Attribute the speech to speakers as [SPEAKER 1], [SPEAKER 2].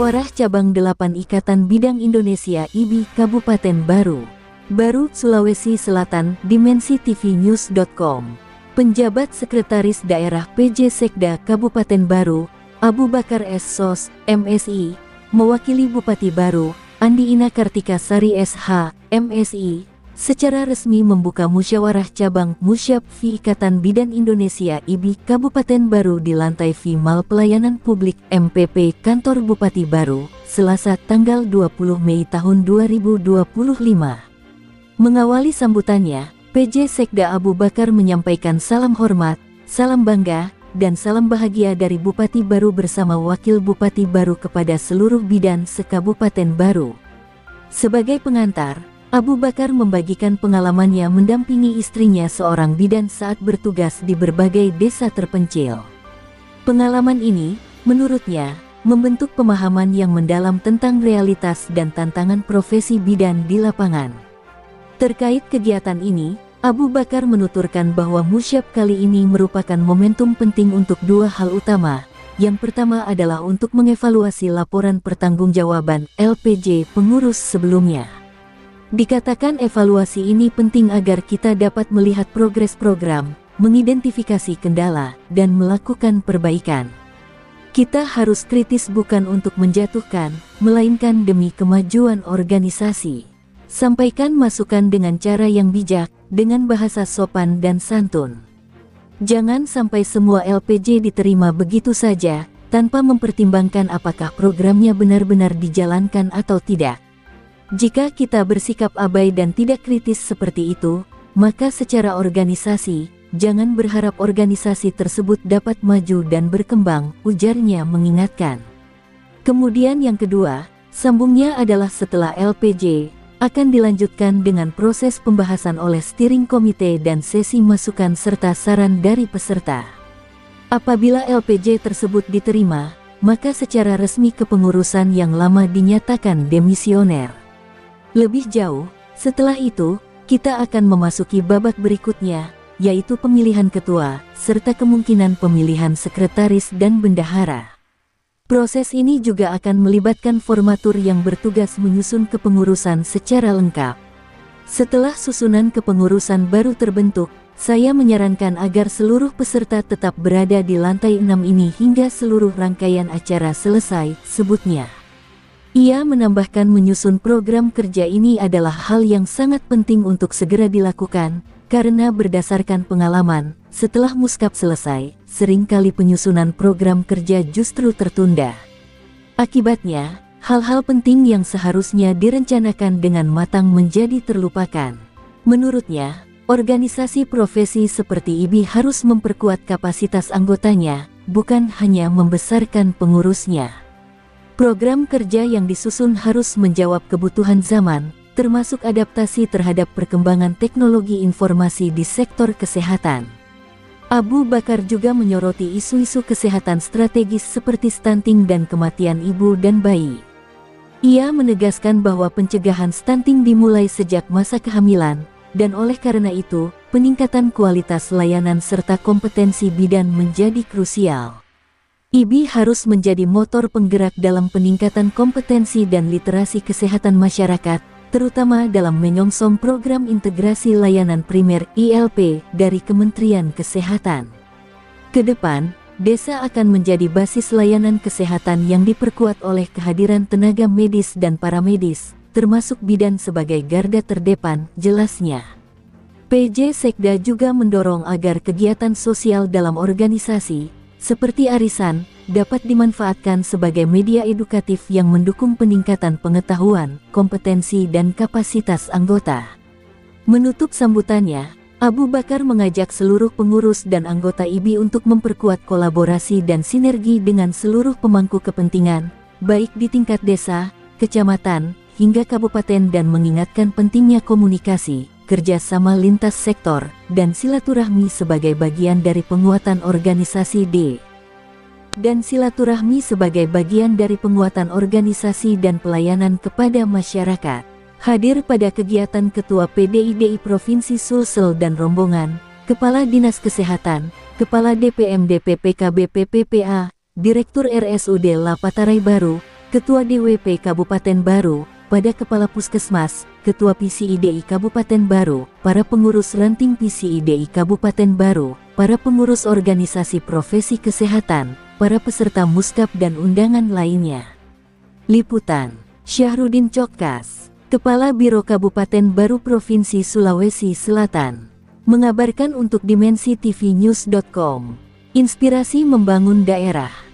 [SPEAKER 1] Musyawarah Cabang 8 Ikatan Bidang Indonesia IBI Kabupaten Baru, Sulawesi Selatan, Dimensi TV News.com. Penjabat Sekretaris Daerah PJ Sekda Kabupaten Baru, Abu Bakar S. Sos, MSI, mewakili Bupati Baru, Andi Ina Kartika Sari SH, MSI, secara resmi membuka musyawarah cabang Musyab V Ikatan Bidan Indonesia IBI Kabupaten Baru di lantai V Mal Pelayanan Publik MPP Kantor Bupati Baru, Selasa tanggal 20 Mei tahun 2025. Mengawali sambutannya, PJ Sekda Abu Bakar menyampaikan salam hormat, salam bangga, dan salam bahagia dari Bupati Baru bersama Wakil Bupati Baru kepada seluruh bidan se-Kabupaten Baru. Sebagai pengantar, Abu Bakar membagikan pengalamannya mendampingi istrinya seorang bidan saat bertugas di berbagai desa terpencil. Pengalaman ini, menurutnya, membentuk pemahaman yang mendalam tentang realitas dan tantangan profesi bidan di lapangan. Terkait kegiatan ini, Abu Bakar menuturkan bahwa Musyab kali ini merupakan momentum penting untuk dua hal utama. Yang pertama adalah untuk mengevaluasi laporan pertanggungjawaban LPJ pengurus sebelumnya. Dikatakan evaluasi ini penting agar kita dapat melihat progres program, mengidentifikasi kendala, dan melakukan perbaikan. Kita harus kritis bukan untuk menjatuhkan, melainkan demi kemajuan organisasi. Sampaikan masukan dengan cara yang bijak, dengan bahasa sopan dan santun. Jangan sampai semua LPJ diterima begitu saja, tanpa mempertimbangkan apakah programnya benar-benar dijalankan atau tidak. Jika kita bersikap abai dan tidak kritis seperti itu, maka secara organisasi, jangan berharap organisasi tersebut dapat maju dan berkembang, ujarnya mengingatkan. Kemudian yang kedua, sambungnya adalah setelah LPJ, akan dilanjutkan dengan proses pembahasan oleh steering komite dan sesi masukan serta saran dari peserta. Apabila LPJ tersebut diterima, maka secara resmi kepengurusan yang lama dinyatakan demisioner. Lebih jauh, setelah itu, kita akan memasuki babak berikutnya, yaitu pemilihan ketua, serta kemungkinan pemilihan sekretaris dan bendahara. Proses ini juga akan melibatkan formatur yang bertugas menyusun kepengurusan secara lengkap. Setelah susunan kepengurusan baru terbentuk, saya menyarankan agar seluruh peserta tetap berada di lantai 6 ini hingga seluruh rangkaian acara selesai, sebutnya. Ia menambahkan menyusun program kerja ini adalah hal yang sangat penting untuk segera dilakukan, karena berdasarkan pengalaman, setelah muskap selesai, seringkali penyusunan program kerja justru tertunda. Akibatnya, hal-hal penting yang seharusnya direncanakan dengan matang menjadi terlupakan. Menurutnya, organisasi profesi seperti IBI harus memperkuat kapasitas anggotanya, bukan hanya membesarkan pengurusnya. Program kerja yang disusun harus menjawab kebutuhan zaman, termasuk adaptasi terhadap perkembangan teknologi informasi di sektor kesehatan. Abu Bakar juga menyoroti isu-isu kesehatan strategis seperti stunting dan kematian ibu dan bayi. Ia menegaskan bahwa pencegahan stunting dimulai sejak masa kehamilan, dan oleh karena itu, peningkatan kualitas layanan serta kompetensi bidan menjadi krusial. IBI harus menjadi motor penggerak dalam peningkatan kompetensi dan literasi kesehatan masyarakat, terutama dalam menyongsong program integrasi layanan primer ILP dari Kementerian Kesehatan. Kedepan, desa akan menjadi basis layanan kesehatan yang diperkuat oleh kehadiran tenaga medis dan paramedis, termasuk bidan sebagai garda terdepan, jelasnya. PJ Sekda juga mendorong agar kegiatan sosial dalam organisasi, seperti arisan, dapat dimanfaatkan sebagai media edukatif yang mendukung peningkatan pengetahuan, kompetensi dan kapasitas anggota. Menutup sambutannya, Abu Bakar mengajak seluruh pengurus dan anggota IBI untuk memperkuat kolaborasi dan sinergi dengan seluruh pemangku kepentingan, baik di tingkat desa, kecamatan, hingga kabupaten dan mengingatkan pentingnya komunikasi, kerjasama lintas sektor, dan silaturahmi sebagai bagian dari penguatan organisasi dan pelayanan kepada masyarakat. Hadir pada kegiatan Ketua PDIDI Provinsi Sulsel dan rombongan, Kepala Dinas Kesehatan, Kepala DPMD PPKB PPPA, Direktur RSUD Lapatarai Baru, Ketua DWP Kabupaten Baru, pada Kepala Puskesmas, Ketua PCIDI Kabupaten Baru, para pengurus ranting PCIDI Kabupaten Baru, para pengurus organisasi profesi kesehatan, para peserta muskap dan undangan lainnya. Liputan, Syahrudin Cokkas, Kepala Biro Kabupaten Baru Provinsi Sulawesi Selatan, mengabarkan untuk Dimensi TV News.com. Inspirasi membangun daerah.